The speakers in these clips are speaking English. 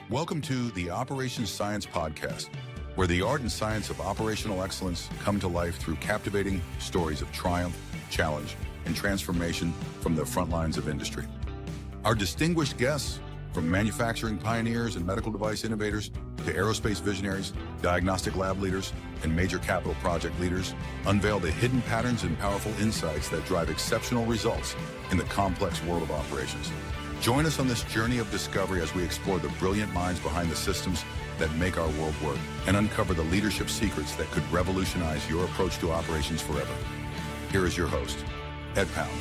Welcome to the Operations Science Podcast, where the art and science of operational excellence come to life through captivating stories of triumph, challenge, and transformation from the front lines of industry. Our distinguished guests, from manufacturing pioneers and medical device innovators to aerospace visionaries, diagnostic lab leaders, and major capital project leaders, unveil the hidden patterns and powerful insights that drive exceptional results in the complex world of operations. Join us on this journey of discovery as we explore the brilliant minds behind the systems that make our world work and uncover the leadership secrets that could revolutionize your approach to operations forever. Here is your host, Ed Pound.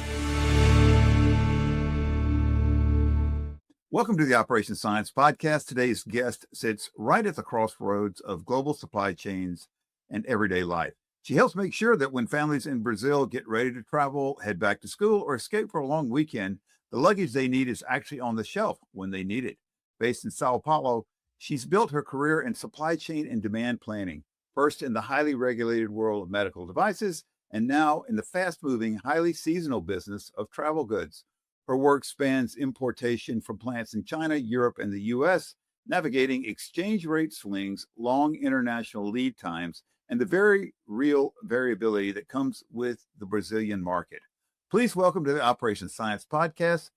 Welcome to the Operations Science Podcast. Today's guest sits right at the crossroads of global supply chains and everyday life. She helps make sure that when families in Brazil get ready to travel, head back to school, or escape for a long weekend, the luggage they need is actually on the shelf when they need it. Based in Sao Paulo, she's built her career in supply chain and demand planning, first in the highly regulated world of medical devices, and now in the fast-moving, highly seasonal business of travel goods. Her work spans importation from plants in China, Europe, and the U.S., navigating exchange rate swings, long international lead times, and the very real variability that comes with the Brazilian market. Please welcome to the Operations Science Podcast,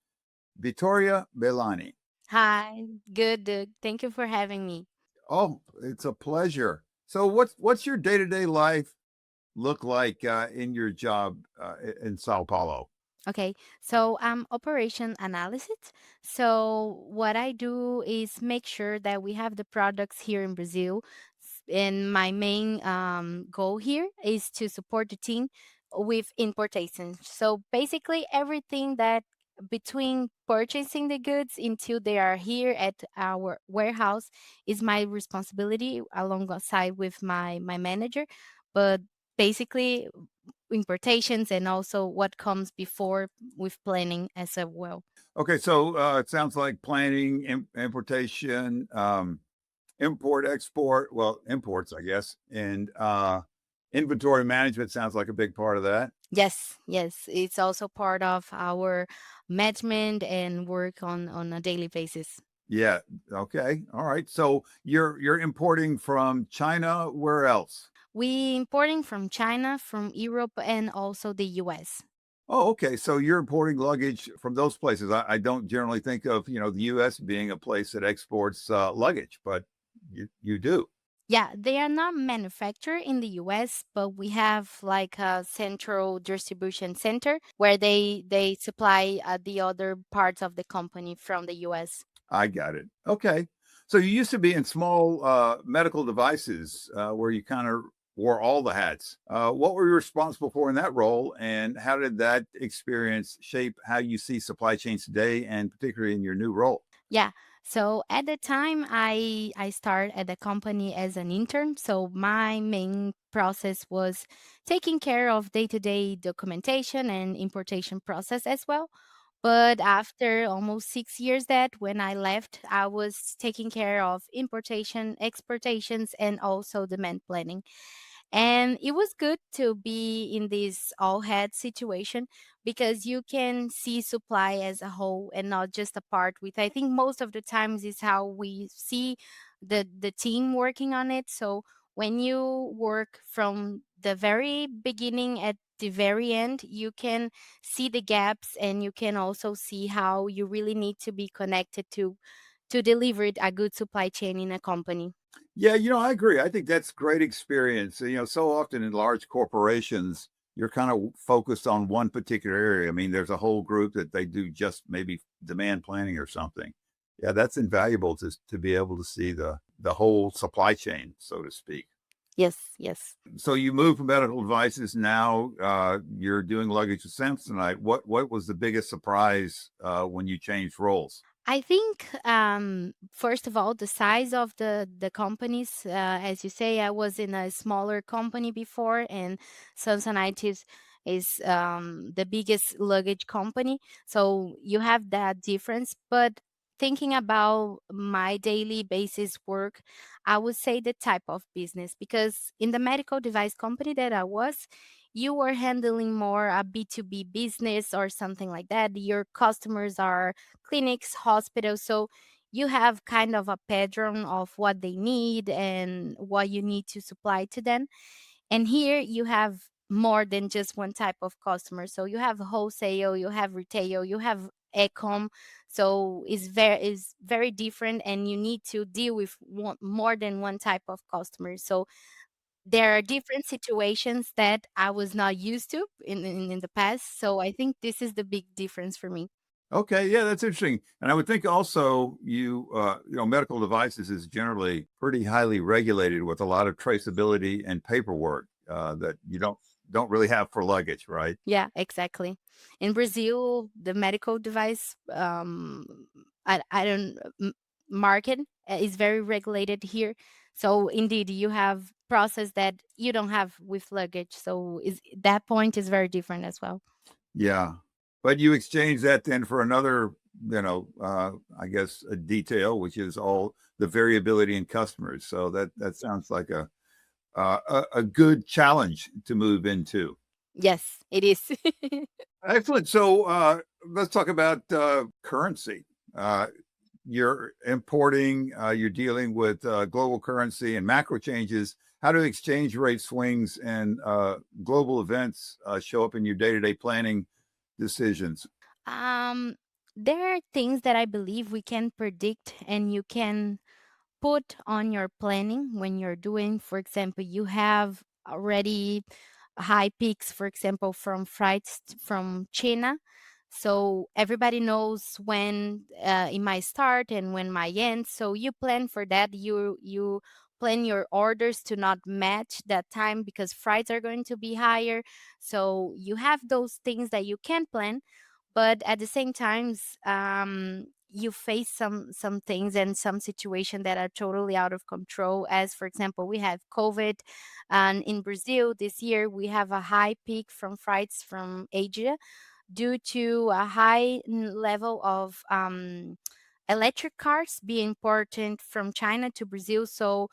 Vitoria Vellani. Hi, good, Doug. Thank you for having me. Oh, it's a pleasure. So what's your day-to-day life look like in your job in Sao Paulo? Okay, so I'm operation analysis. So what I do is make sure that we have the products here in Brazil. And my main goal here is to support the team with importation. So basically, everything that between purchasing the goods until they are here at our warehouse is my responsibility alongside with my manager. But basically, importations and also what comes before with planning as well. Okay, so it sounds like planning, importation, import, export, well, imports, I guess, and inventory management sounds like a big part of that. Yes, yes, it's also part of our management and work on a daily basis. Yeah. Okay. All right. So you're importing from China. Where else? We importing from China, from Europe, and also the US. Oh, okay. So you're importing luggage from those places. I don't generally think of, the U.S. being a place that exports luggage, but you do. Yeah, they are not manufactured in the US, but we have like a central distribution center where they supply the other parts of the company from the US. I got it. Okay. So you used to be in small medical devices where you kind of wore all the hats. What were you responsible for in that role, and how did that experience shape how you see supply chains today, and particularly in your new role? Yeah. So at the time I started at the company as an intern. So my main process was taking care of day-to-day documentation and importation process as well. But after almost 6 years that when I left, I was taking care of importation, exportations, and also demand planning. And it was good to be in this all head situation because you can see supply as a whole and not just a part with. I think most of the times is how we see the team working on it. So when you work from the very beginning at the very end, you can see the gaps and you can also see how you really need to be connected to deliver a good supply chain in a company. Yeah, I agree. I think that's great experience. So often in large corporations, you're kind of focused on one particular area. I mean, there's a whole group that they do just maybe demand planning or something. Yeah, that's invaluable to be able to see the whole supply chain, so to speak. Yes, yes. So you moved from medical devices. Now you're doing luggage with Samsonite. What was the biggest surprise when you changed roles? I think first of all, the size of the companies, as you say, I was in a smaller company before, and Samsonite is the biggest luggage company. So you have that difference. But thinking about my daily basis work, I would say the type of business because in the medical device company that I was, you were handling more a B2B business or something like that. Your customers are clinics, hospitals. So you have kind of a pattern of what they need and what you need to supply to them. And here you have more than just one type of customer. So you have wholesale, you have retail, you have ecom. So it's very different, and you need to deal with more than one type of customer. So there are different situations that I was not used to in the past. So I think this is the big difference for me. Okay, yeah, that's interesting. And I would think also medical devices is generally pretty highly regulated with a lot of traceability and paperwork that you don't really have for luggage, right? Yeah, exactly. In Brazil, the medical device I don't market is very regulated here. So indeed, you have process that you don't have with luggage. So is that point is very different as well. Yeah. But you exchange that then for another, I guess a detail, which is all the variability in customers. So that sounds like a good challenge to move into. Yes, it is. Excellent. So let's talk about currency. Uh, you're importing, you're dealing with global currency and macro changes. How do exchange rate swings and global events show up in your day-to-day planning decisions? um, there are things that I believe we can predict, and you can put on your planning when you're doing. For example, you have already high peaks, for example, from from China. So everybody knows when it might start and when might end. So you plan for that. You plan your orders to not match that time because flights are going to be higher. So you have those things that you can plan, but at the same times, you face some things and some situation that are totally out of control. As for example, we have COVID, and in Brazil this year we have a high peak from flights from Asia due to a high level of electric cars being imported from China to Brazil. So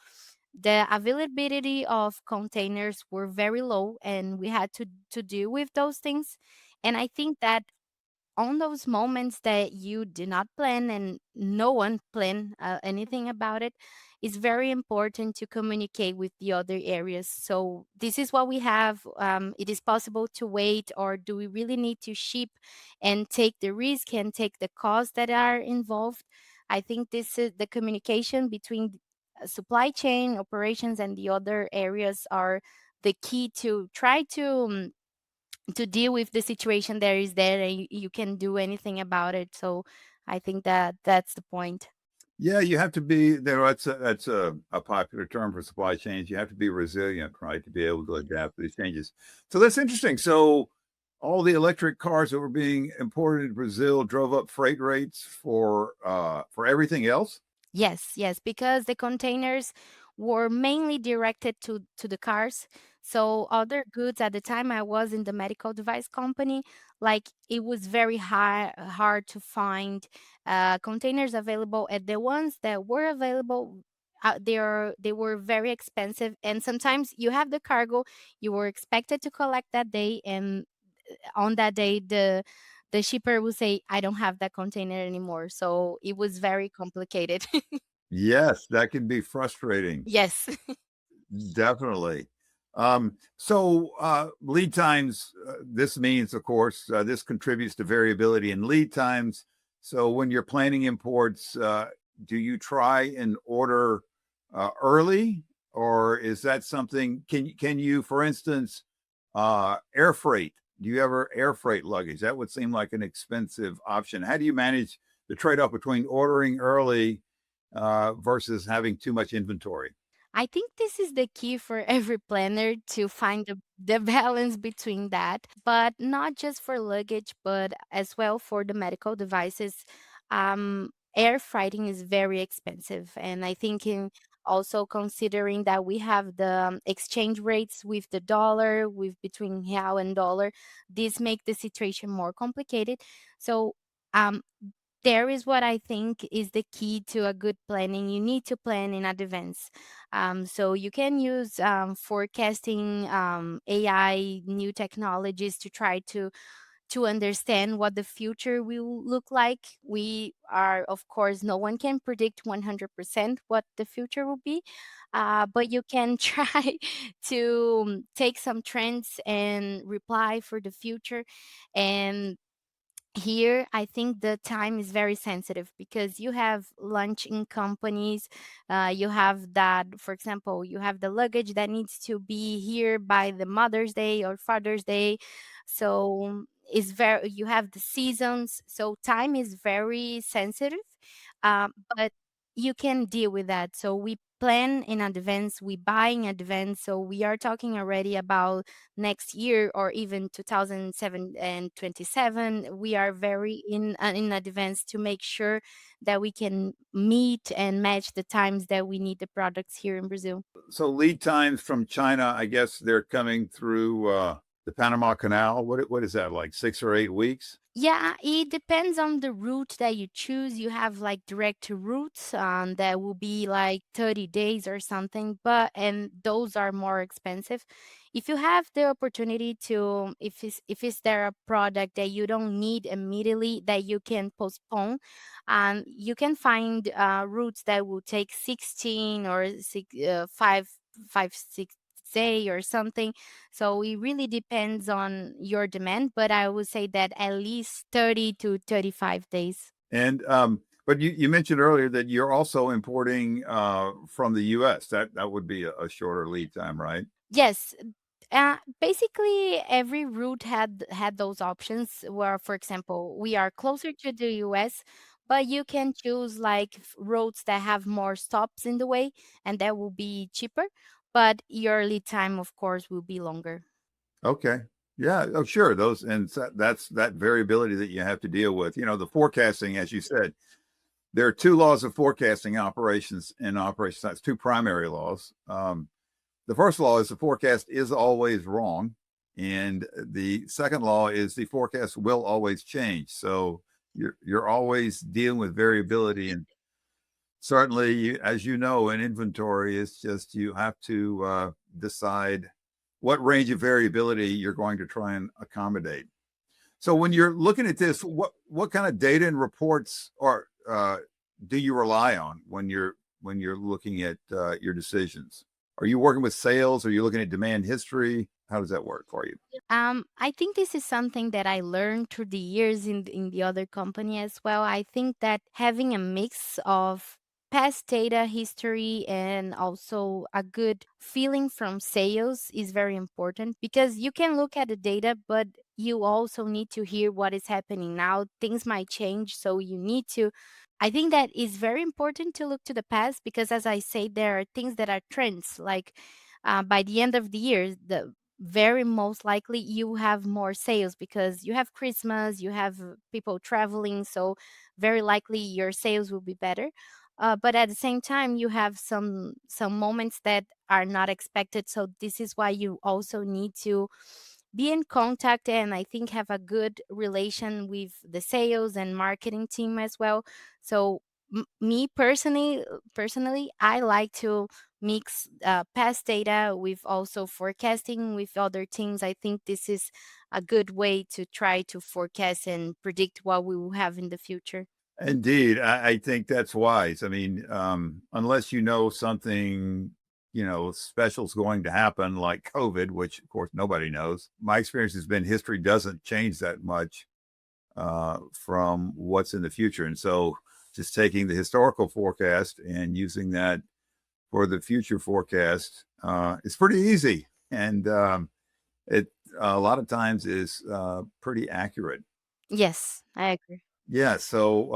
the availability of containers were very low, and we had to deal with those things. And I think that on those moments that you did not plan and no one plan anything about it, it's very important to communicate with the other areas. So this is what we have. It is possible to wait, or do we really need to ship and take the risk and take the costs that are involved? I think this is the communication between supply chain operations and the other areas are the key to try to deal with the situation there is there, and you can do anything about it. So I think that that's the point. Yeah, you have to be there. That's a popular term for supply chains. You have to be resilient, right, to be able to adapt to these changes. So that's interesting. So all the electric cars that were being imported to Brazil drove up freight rates for everything else. Yes, yes, because the containers were mainly directed to the cars. So other goods at the time I was in the medical device company, like it was very hard to find containers available. And the ones that were available, they were very expensive. And sometimes you have the cargo, you were expected to collect that day, and on that day the shipper will say, I don't have that container anymore. So it was very complicated. Yes, that can be frustrating. Yes. Definitely. So lead times, this means, of course, this contributes to variability in lead times. So when you're planning imports, do you try and order early, or is that something? Can you, for instance, air freight? Do you ever air freight luggage? That would seem like an expensive option. How do you manage the trade-off between ordering early versus having too much inventory? I think this is the key for every planner to find the balance between that, but not just for luggage, but as well for the medical devices. Air freighting is very expensive. And I think in also considering that we have the exchange rates with the dollar, with between real and dollar, this make the situation more complicated. So um, there is what I think is the key to a good planning. You need to plan in advance. So you can use forecasting, AI, new technologies to try to understand what the future will look like. We are, of course, no one can predict 100% what the future will be, but you can try to take some trends and reply for the future. And here I think the time is very sensitive because you have launching companies. You have that, for example, you have the luggage that needs to be here by the Mother's Day or Father's Day. So is very, you have the seasons, so time is very sensitive. But you can deal with that. So we plan in advance, we buy in advance. So we are talking already about next year or even 2007 and 27. We are very in advance to make sure that we can meet and match the times that we need the products here in Brazil. So lead times from China, I guess they're coming through the Panama Canal. What is that, like 6 or 8 weeks? Yeah, it depends on the route that you choose. You have like direct routes that will be like 30 days or something, but and those are more expensive. If you have the opportunity to, if it's there a product that you don't need immediately that you can postpone, you can find routes that will take 16 or 6 or something. So it really depends on your demand, but I would say that at least 30 to 35 days. And but you mentioned earlier that you're also importing from the U.S. That would be a shorter lead time, right? Yes, basically every route had those options where, for example, we are closer to the US, but you can choose like roads that have more stops in the way, and that will be cheaper, but your lead time, of course, will be longer. Okay. Yeah. Oh, sure. Those and that's that variability that you have to deal with. You know, the forecasting, as you said, there are two laws of forecasting operations in operations science, two primary laws. The first law is the forecast is always wrong, and the second law is the forecast will always change. So you're always dealing with variability, and certainly, as you know, in inventory, it's just you have to decide what range of variability you're going to try and accommodate. So when you're looking at this, what kind of data and reports or do you rely on when you're looking at your decisions? Are you working with sales? Are you looking at demand history? How does that work for you? I think this is something that I learned through the years in the other company as well. I think that having a mix of past data history and also a good feeling from sales is very important because you can look at the data, but you also need to hear what is happening now. Things might change, so you need to. I think that is very important to look to the past because, as I say, there are things that are trends. Like by the end of the year, the very most likely you have more sales because you have Christmas, you have people traveling, so very likely your sales will be better. But at the same time, you have some moments that are not expected. So this is why you also need to be in contact and I think have a good relation with the sales and marketing team as well. So me personally, I like to mix past data with also forecasting with other teams. I think this is a good way to try to forecast and predict what we will have in the future. Indeed, I think that's wise. I mean, unless you know something, you know, special is going to happen, like COVID, which of course nobody knows. My experience has been history doesn't change that much from what's in the future, and so just taking the historical forecast and using that for the future forecast is pretty easy, and it a lot of times is pretty accurate. Yes, I agree. Yeah, so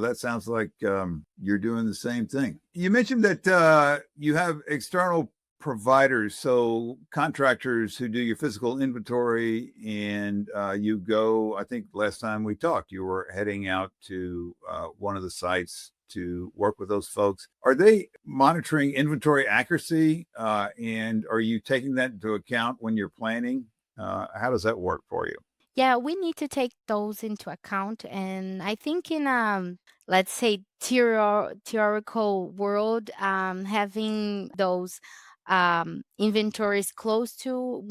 that sounds like you're doing the same thing. You mentioned that you have external providers, so contractors who do your physical inventory, and you go. I think last time we talked, you were heading out to one of the sites to work with those folks. Are they monitoring inventory accuracy, and are you taking that into account when you're planning? How does that work for you? Yeah, we need to take those into account. And I think in let's say theoretical world, having those inventories close to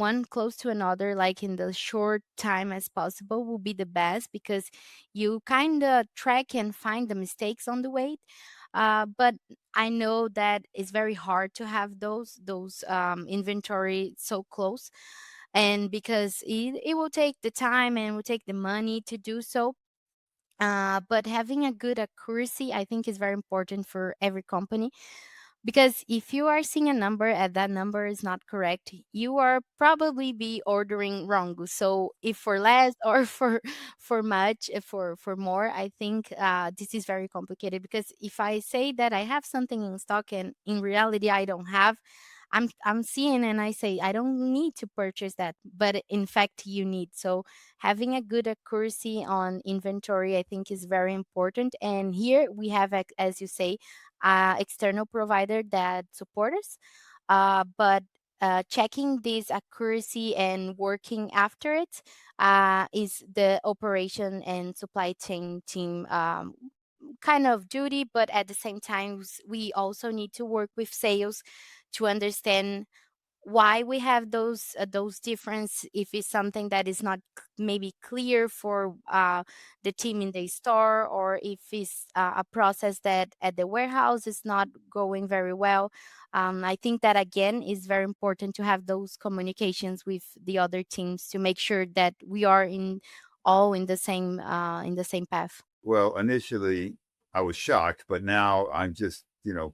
another, like in the short time as possible, will be the best, because you kind of track and find the mistakes on the way. But I know that it's very hard to have those inventory so close, and because it will take the time and will take the money to do so. But having a good accuracy, I think, is very important for every company, because if you are seeing a number and that number is not correct, you are probably be ordering wrong. So if for less or for much, for more, I think this is very complicated, because if I say that I have something in stock and in reality I don't have, I'm seeing and I say I don't need to purchase that, but in fact you need. So having a good accuracy on inventory, I think, is very important. And here we have, as you say, external provider that support us. But checking this accuracy and working after it is the operation and supply chain team kind of duty. But at the same time, we also need to work with sales to understand why we have those difference, if it's something that is not maybe clear for the team in the store, or if it's a process that at the warehouse is not going very well. I think that again is very important to have those communications with the other teams to make sure that we are in all in the same path. Well, initially I was shocked, but now I'm just,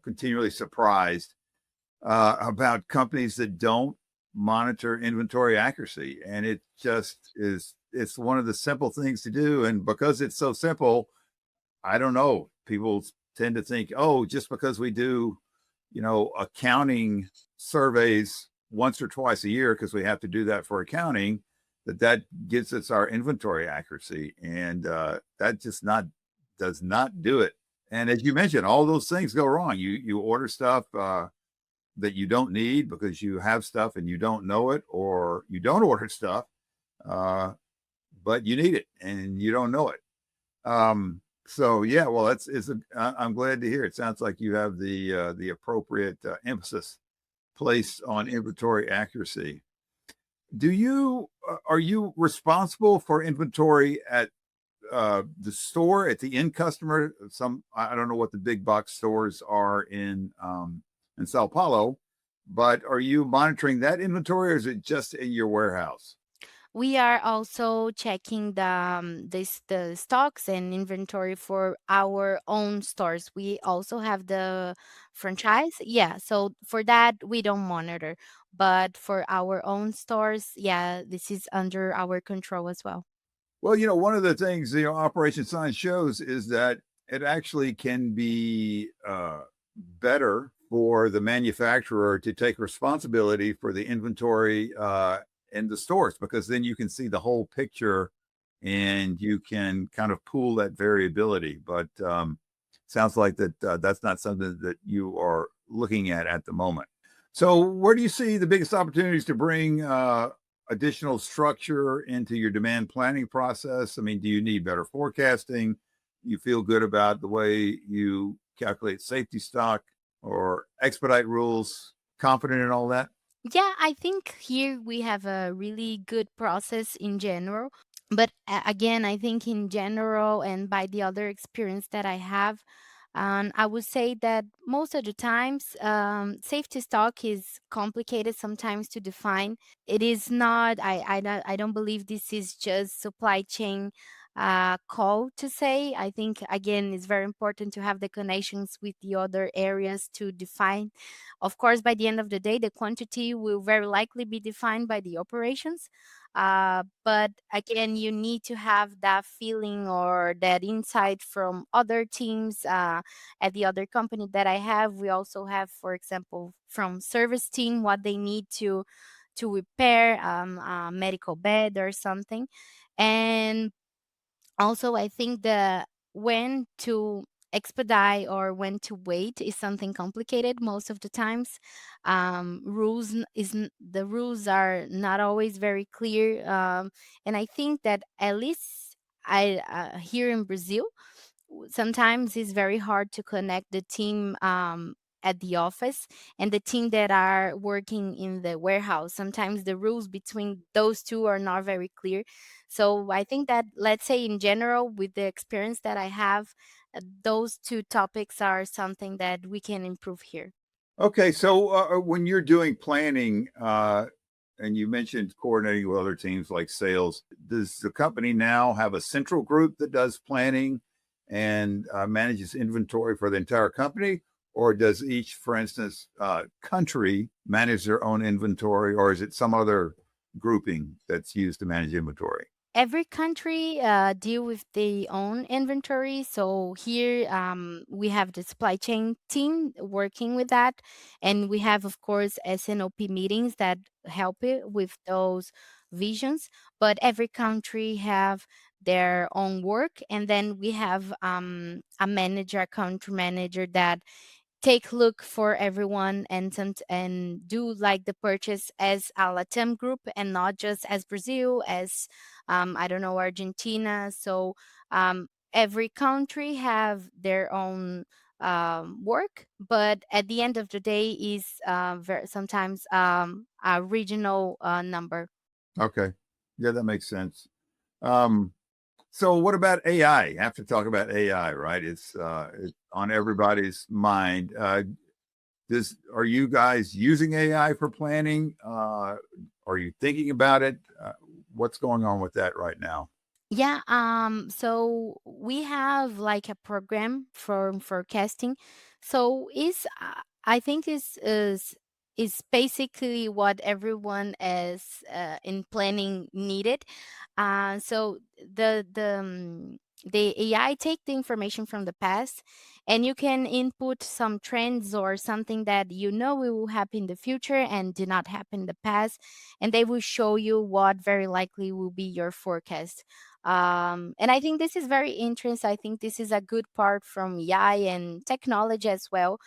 continually surprised about companies that don't monitor inventory accuracy. And it just it's one of the simple things to do. And because it's so simple, I don't know, people tend to think, oh, just because we do, accounting surveys once or twice a year, because we have to do that for accounting, that gives us our inventory accuracy. And that just not does not do it. And as you mentioned, all those things go wrong. You order stuff that you don't need because you have stuff and you don't know it, or you don't order stuff, uh, but you need it and you don't know it. So yeah, well, I'm glad to hear. It sounds like you have the appropriate emphasis placed on inventory accuracy. Are you responsible for inventory at the store, at the end customer? I don't know what the big box stores are in Sao Paulo, but are you monitoring that inventory, or is it just in your warehouse? We are also checking the stocks and inventory for our own stores. We also have the franchise. Yeah, so for that we don't monitor. But for our own stores, yeah, this is under our control as well. Well, one of the things Operation Science shows is that it actually can be better for the manufacturer to take responsibility for the inventory in the stores, because then you can see the whole picture and you can kind of pool that variability. But sounds like that's not something that you are looking at the moment. So, where do you see the biggest opportunities to bring additional structure into your demand planning process? I mean, do you need better forecasting? You feel good about the way you calculate safety stock or expedite rules? Confident in all that? Yeah, I think here we have a really good process in general. But again, I think in general and by the other experience that I have, I would say that most of the times, safety stock is complicated sometimes to define. It is not. I don't believe this is just supply chain call to say. I think again it's very important to have the connections with the other areas to define. Of course, by the end of the day, the quantity will very likely be defined by the operations. But again, you need to have that feeling or that insight from other teams. At the other company that I have, we also have, for example, from service team, what they need to repair a medical bed or something. And also, I think the when to expedite or when to wait is something complicated most of the times. The rules are not always very clear, and I think that at least I here in Brazil, sometimes it's very hard to connect the team at the office and the team that are working in the warehouse. Sometimes the rules between those two are not very clear. So I think that, let's say, in general, with the experience that I have, those two topics are something that we can improve here. Okay, so when you're doing planning, and you mentioned coordinating with other teams like sales, does the company now have a central group that does planning and manages inventory for the entire company? Or does each, for instance, country manage their own inventory, or is it some other grouping that's used to manage inventory? Every country deal with their own inventory. So here we have the supply chain team working with that, and we have, of course, SNOP meetings that help it with those visions. But every country have their own work, and then we have a manager, a country manager that take look for everyone and and do like the purchase as a Latam group and not just as Brazil, as I don't know, Argentina. So every country have their own work, but at the end of the day is sometimes a regional number. Okay, yeah, that makes sense. Um, So what about AI? I have to talk about AI, right? It's on everybody's mind. Does Are you guys using AI for planning? Are you thinking about it? What's going on with that right now? Yeah, so we have like a program for forecasting. So is I think is basically what everyone is in planning needed. So the AI take the information from the past, and you can input some trends or something that you know will happen in the future and did not happen in the past, and they will show you what very likely will be your forecast. And I think this is very interesting. I think this is a good part from AI and technology as well,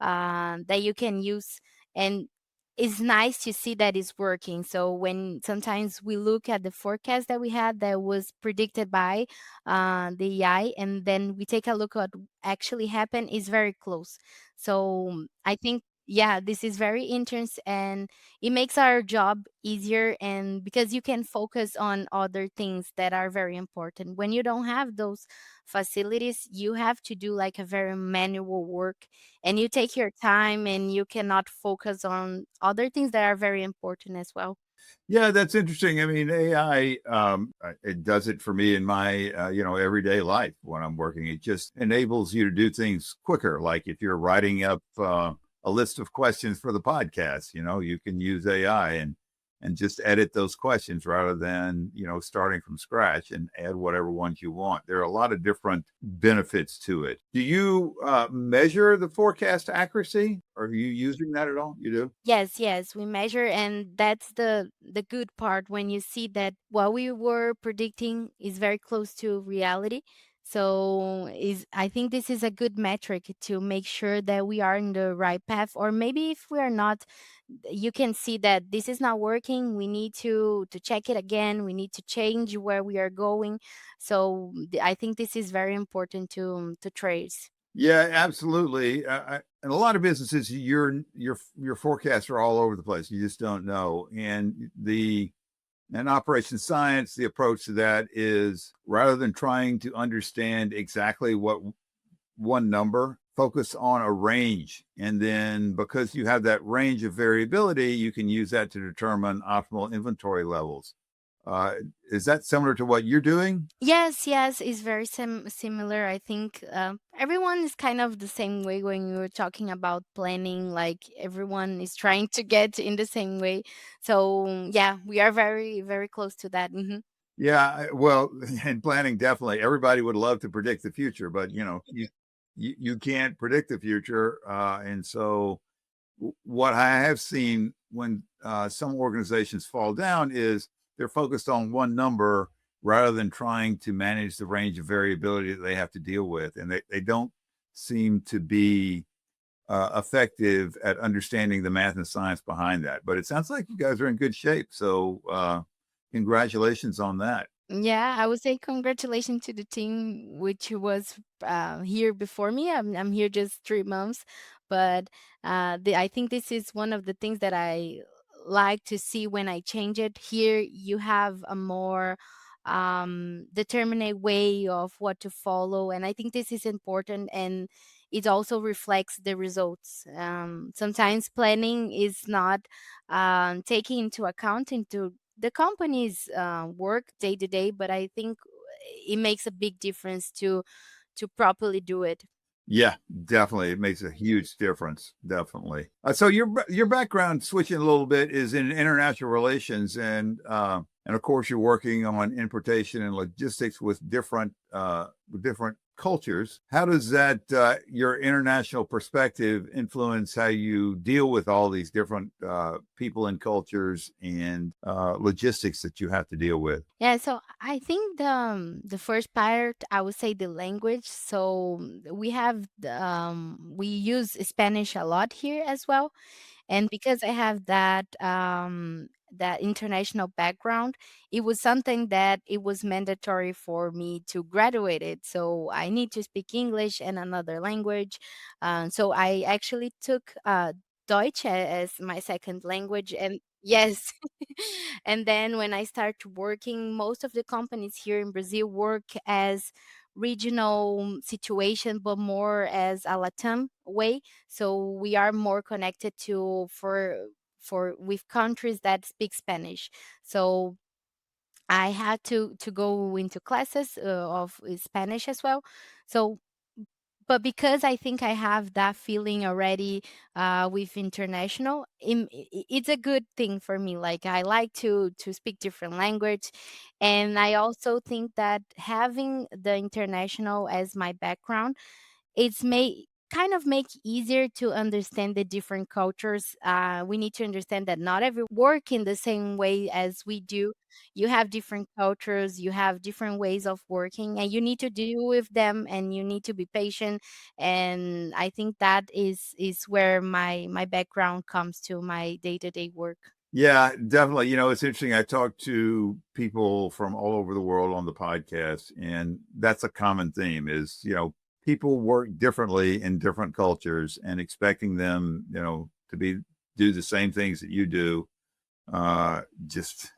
that you can use. And it's nice to see that it's working. So when sometimes we look at the forecast that we had that was predicted by the AI, and then we take a look at what actually happened, is very close. So I think, yeah, this is very interesting, and it makes our job easier, and because you can focus on other things that are very important. When you don't have those facilities, you have to do like a very manual work, and you take your time and you cannot focus on other things that are very important as well. Yeah, that's interesting. I mean, AI, it does it for me in my, everyday life when I'm working. It just enables you to do things quicker. Like if you're writing up a list of questions for the podcast, you can use AI and just edit those questions rather than, starting from scratch and add whatever ones you want. There are a lot of different benefits to it. Do you measure the forecast accuracy? Are you using that at all? You do? Yes, yes, we measure, and that's the good part when you see that what we were predicting is very close to reality. So is I think this is a good metric to make sure that we are in the right path, or maybe if we are not, you can see that this is not working. We need to check it again. We need to change where we are going. So I think this is very important to trace. Yeah, absolutely. And a lot of businesses, your forecasts are all over the place. You just don't know. And the and operations science, the approach to that is rather than trying to understand exactly what one number, focus on a range. And then because you have that range of variability, you can use that to determine optimal inventory levels. Uh, is that similar to what you're doing? Yes, yes, it's very similar. I think everyone is kind of the same way when we were talking about planning. Like everyone is trying to get in the same way. So yeah, we are very, very close to that. Yeah, well, in planning, definitely. Everybody would love to predict the future, but you can't predict the future. And so, what I have seen when some organizations fall down is they're focused on one number rather than trying to manage the range of variability that they have to deal with, and they don't seem to be effective at understanding the math and science behind that. But it sounds like you guys are in good shape. So, congratulations on that. Yeah, I would say congratulations to the team which was here before me. I'm here just 3 months, But I think this is one of the things that I like to see when I change it. Here, you have a more determinate way of what to follow, and I think this is important, and it also reflects the results. Sometimes planning is not taking into account into the company's work day to day, but I think it makes a big difference to properly do it. Yeah, definitely. It makes a huge difference. Definitely. So your background, switching a little bit, is in international relations, and of course you're working on importation and logistics with different cultures. How does that your international perspective influence how you deal with all these different people and cultures and logistics that you have to deal with? Yeah, so I think the first part I would say the language. So we have we use Spanish a lot here as well, and because I have that international background, it was something that it was mandatory for me to graduate it. So I need to speak English and another language. So I actually took Deutsch as my second language, and yes. And then when I started working, most of the companies here in Brazil work as regional situation, but more as a Latam way. So we are more connected to for with countries that speak Spanish. So I had to go into classes of Spanish as well. So but because I think I have that feeling already with international, it's a good thing for me. Like I like to speak different language, and I also think that having the international as my background, it's may kind of make easier to understand the different cultures. We need to understand that not every work in the same way as we do. You have different cultures, you have different ways of working, and you need to deal with them, and you need to be patient. And I think that is where my background comes to my day to day work. Yeah, definitely. It's interesting. I talk to people from all over the world on the podcast, and that's a common theme is, people work differently in different cultures, and expecting them, to do the same things that you do, just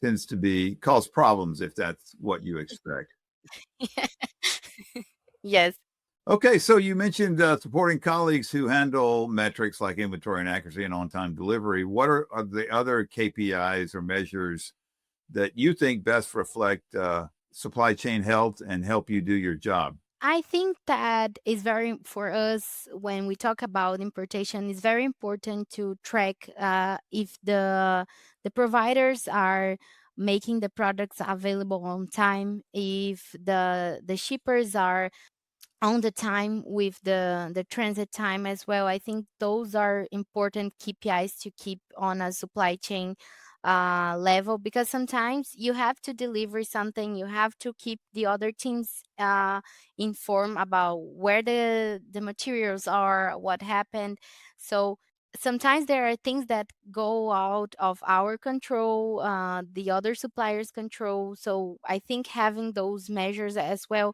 tends to be cause problems if that's what you expect. Yes. Okay, so you mentioned supporting colleagues who handle metrics like inventory and accuracy and on-time delivery. What are the other KPIs or measures that you think best reflect supply chain health and help you do your job? I think that is very for us when we talk about importation. It's very important to track if the providers are making the products available on time, if the shippers are on the time with the transit time as well. I think those are important KPIs to keep on a supply chain level, because sometimes you have to deliver something, you have to keep the other teams informed about where the materials are, what happened. So sometimes there are things that go out of our control, the other suppliers control. So I think having those measures as well,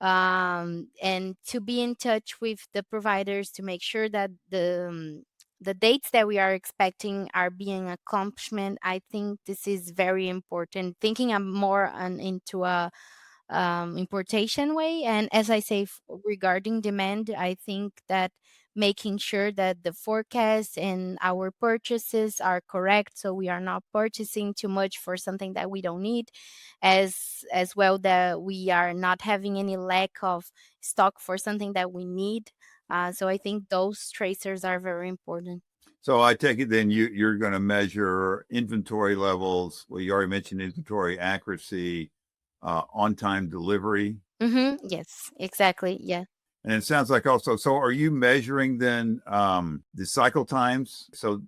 and to be in touch with the providers to make sure that the dates that we are expecting are being accomplishment. I think this is very important. Thinking more into a importation way. And as I say, regarding demand, I think that making sure that the forecast and our purchases are correct, so we are not purchasing too much for something that we don't need, as well that we are not having any lack of stock for something that we need. So I think those tracers are very important. So I take it then you're going to measure inventory levels. Well, you already mentioned inventory accuracy, on-time delivery. Yes, exactly. Yeah. And it sounds like also, so are you measuring then the cycle times? So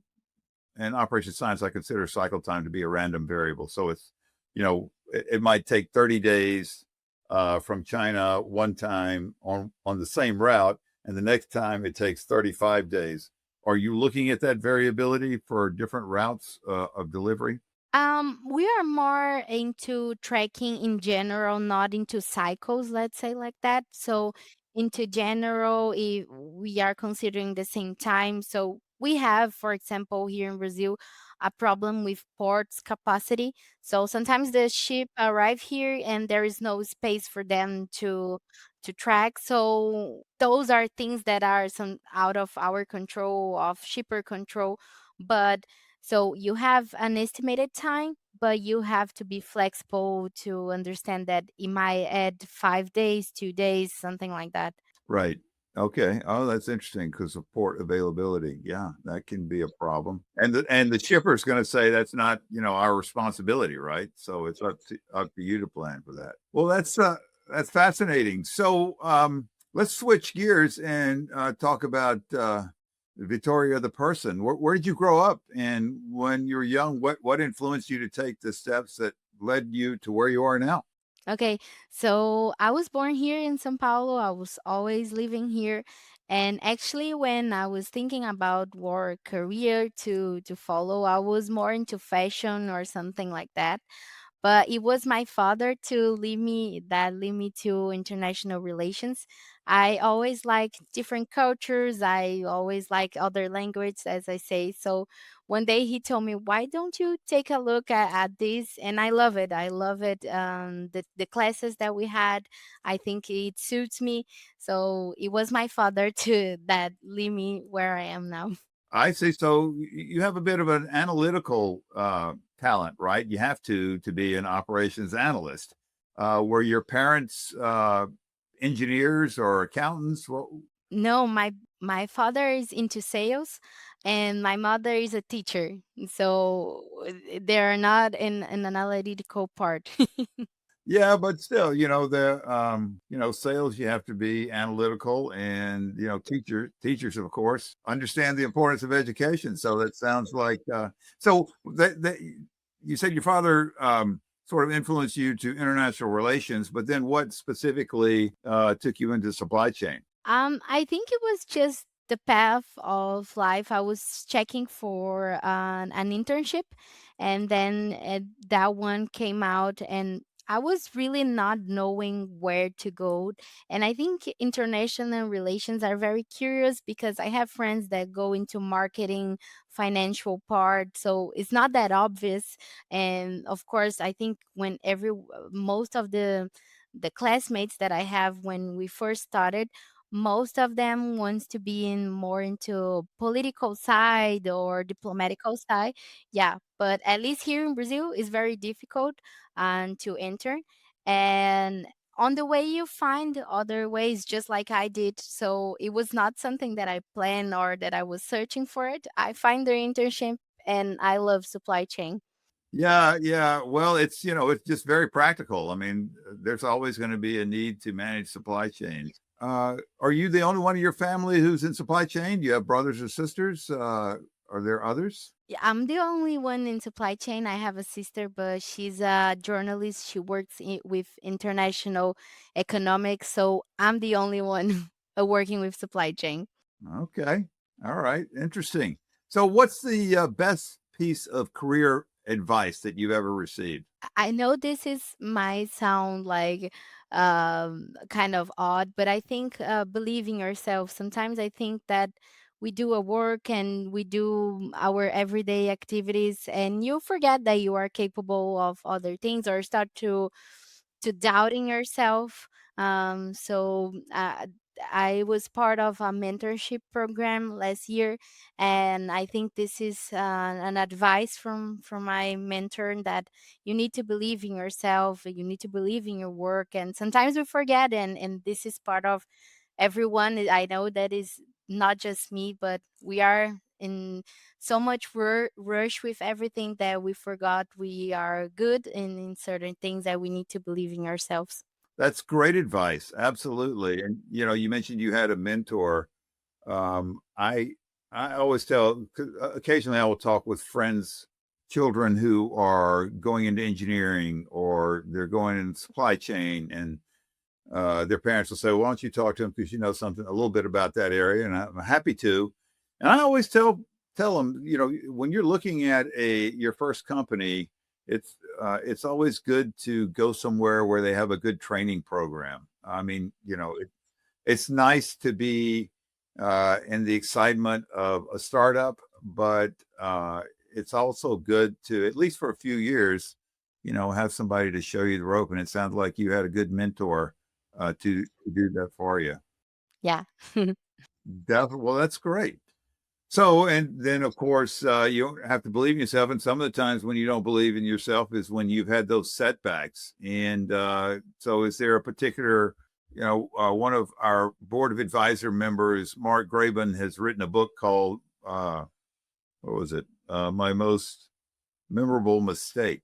in operation science, I consider cycle time to be a random variable. So it's, it might take 30 days from China one time on the same route, and the next time it takes 35 days. Are you looking at that variability for different routes of delivery? We are more into tracking in general, not into cycles, let's say like that. So into general, if we are considering the same time. So we have, for example, here in Brazil, a problem with ports capacity. So sometimes the ship arrive here and there is no space for them to track. So those are things that are some out of our control, of shipper control. But so you have an estimated time, but you have to be flexible to understand that it might add 5 days, 2 days, something like that. Right. Okay. Oh, that's interesting because of port availability. Yeah, that can be a problem. And the shipper's going to say that's not, our responsibility, right? So it's up to you to plan for that. Well, that's fascinating. So let's switch gears and talk about Vitoria the person. Where did you grow up? And when you were young, what influenced you to take the steps that led you to where you are now? Okay, so I was born here in São Paulo. I was always living here. And actually, when I was thinking about work career to follow, I was more into fashion or something like that. But it was my father to lead me to international relations. I always like different cultures. I always like other languages, as I say. So one day he told me, why don't you take a look at this? And I love it. I love it. The classes that we had, I think it suits me. So it was my father to that lead me where I am now. I see. So you have a bit of an analytical talent, right? You have to be an operations analyst. Were your parents engineers or accountants? Well, No, my father is into sales and my mother is a teacher. So they're not in an analytical part. yeah, but still, sales, you have to be analytical, and teachers, of course, understand the importance of education. So that sounds like so that you said your father sort of influenced you to international relations, but then what specifically took you into supply chain? I think it was just the path of life. I was checking for an internship, and then that one came out, and I was really not knowing where to go. And I think international relations are very curious because I have friends that go into marketing, financial part, so it's not that obvious. And of course, I think when every most of the classmates that I have when we first started, most of them wants to be in more into political side or diplomatical side. Yeah, but at least here in Brazil is very difficult to enter. And on the way you find other ways just like I did. So it was not something that I planned or that I was searching for it. I find the internship and I love supply chain. Yeah, yeah. Well, it's just very practical. I mean, there's always going to be a need to manage supply chains. Are you the only one of your family who's in supply chain? Do you have brothers or sisters? Are there others? Yeah, I'm the only one in supply chain. I have a sister, but she's a journalist. She works with international economics. So I'm the only one working with supply chain. Okay. All right. Interesting. So, what's the best piece of career advice that you've ever received? I know this is might sound like kind of odd, but I think believe in yourself. Sometimes I think that we do a work and we do our everyday activities, and you forget that you are capable of other things, or start to doubting yourself. So I was part of a mentorship program last year, and I think this is an advice from my mentor that you need to believe in yourself, you need to believe in your work, and sometimes we forget, and this is part of everyone. I know that is not just me, but we are in so much rush with everything that we forgot we are good in certain things, that we need to believe in ourselves. That's great advice. Absolutely. And you mentioned you had a mentor. I always tell. 'Cause occasionally I will talk with friends, children who are going into engineering or they're going in supply chain, and their parents will say, "Why don't you talk to them because you know something a little bit about that area?" And I'm happy to. And I always tell them, when you're looking at your first company, it's always good to go somewhere where they have a good training program. I mean, it's nice to be in the excitement of a startup, but it's also good to, at least for a few years, have somebody to show you the rope. And it sounds like you had a good mentor to do that for you. Yeah. Definitely. Well, that's great. So, and then of course, you don't have to believe in yourself. And some of the times when you don't believe in yourself is when you've had those setbacks. And so is there a particular, one of our board of advisor members, Mark Graben, has written a book called, what was it? My Most Memorable Mistake.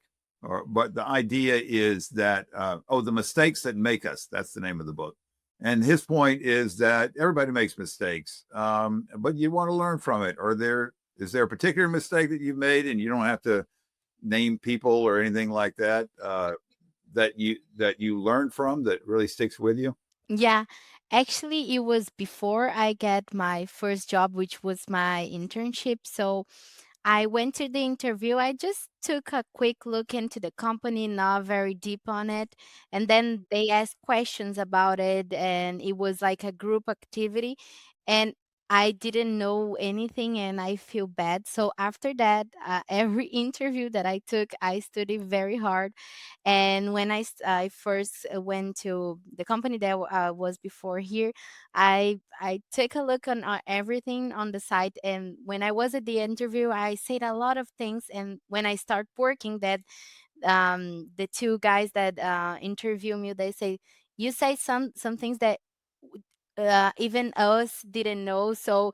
But the idea is that, the mistakes that make us, that's the name of the book. And his point is that everybody makes mistakes, but you want to learn from it. Is there a particular mistake that you've made, and you don't have to name people or anything like that, that you learned from that really sticks with you? Yeah. Actually, it was before I get my first job, which was my internship. So I went to the interview. I just took a quick look into the company, not very deep on it. And then they asked questions about it, and it was like a group activity. And I didn't know anything, and I feel bad. So after that, every interview that I took, I studied very hard. And when I first went to the company that was before here, I took a look on everything on the site. And when I was at the interview, I said a lot of things. And when I start working, that the two guys that interview me, they say, you say some things that even us didn't know. So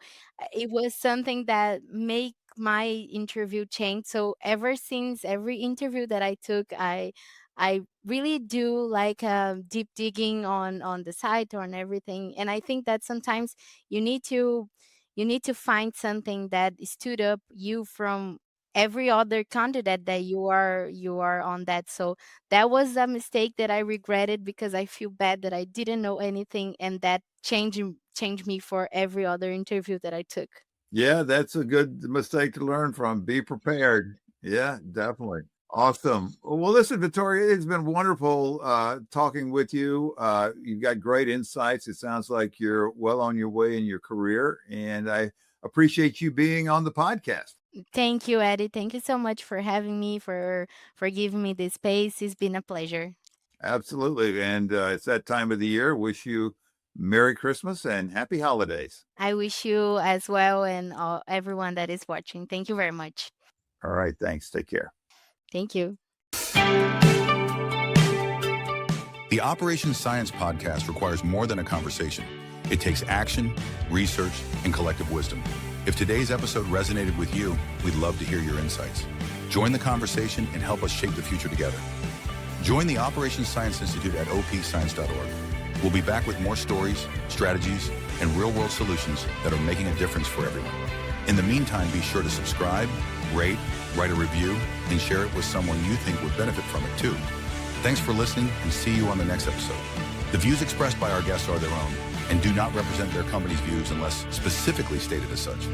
it was something that make my interview change. So ever since every interview that I took, I really do like deep digging on the site, on everything. And I think that sometimes you need to find something that stood up you from every other candidate that you are on that. So that was a mistake that I regretted, because I feel bad that I didn't know anything, and that changed me for every other interview that I took. Yeah, that's a good mistake to learn from. Be prepared. Yeah, definitely. Awesome. Well, listen, Victoria, it's been wonderful talking with you. You've got great insights. It sounds like you're well on your way in your career, and I appreciate you being on the podcast. Thank you, Eddie. Thank you so much for having me, for giving me this space. It's been a pleasure. Absolutely. And it's that time of the year. Wish you Merry Christmas and Happy Holidays. I wish you as well, and everyone that is watching. Thank you very much. All right. Thanks. Take care. Thank you. The Operations Science podcast requires more than a conversation. It takes action, research, and collective wisdom. If today's episode resonated with you, we'd love to hear your insights. Join the conversation and help us shape the future together. Join the Operations Science Institute at opscience.org. We'll be back with more stories, strategies, and real-world solutions that are making a difference for everyone. In the meantime, be sure to subscribe, rate, write a review, and share it with someone you think would benefit from it too. Thanks for listening, and see you on the next episode. The views expressed by our guests are their own and do not represent their company's views unless specifically stated as such.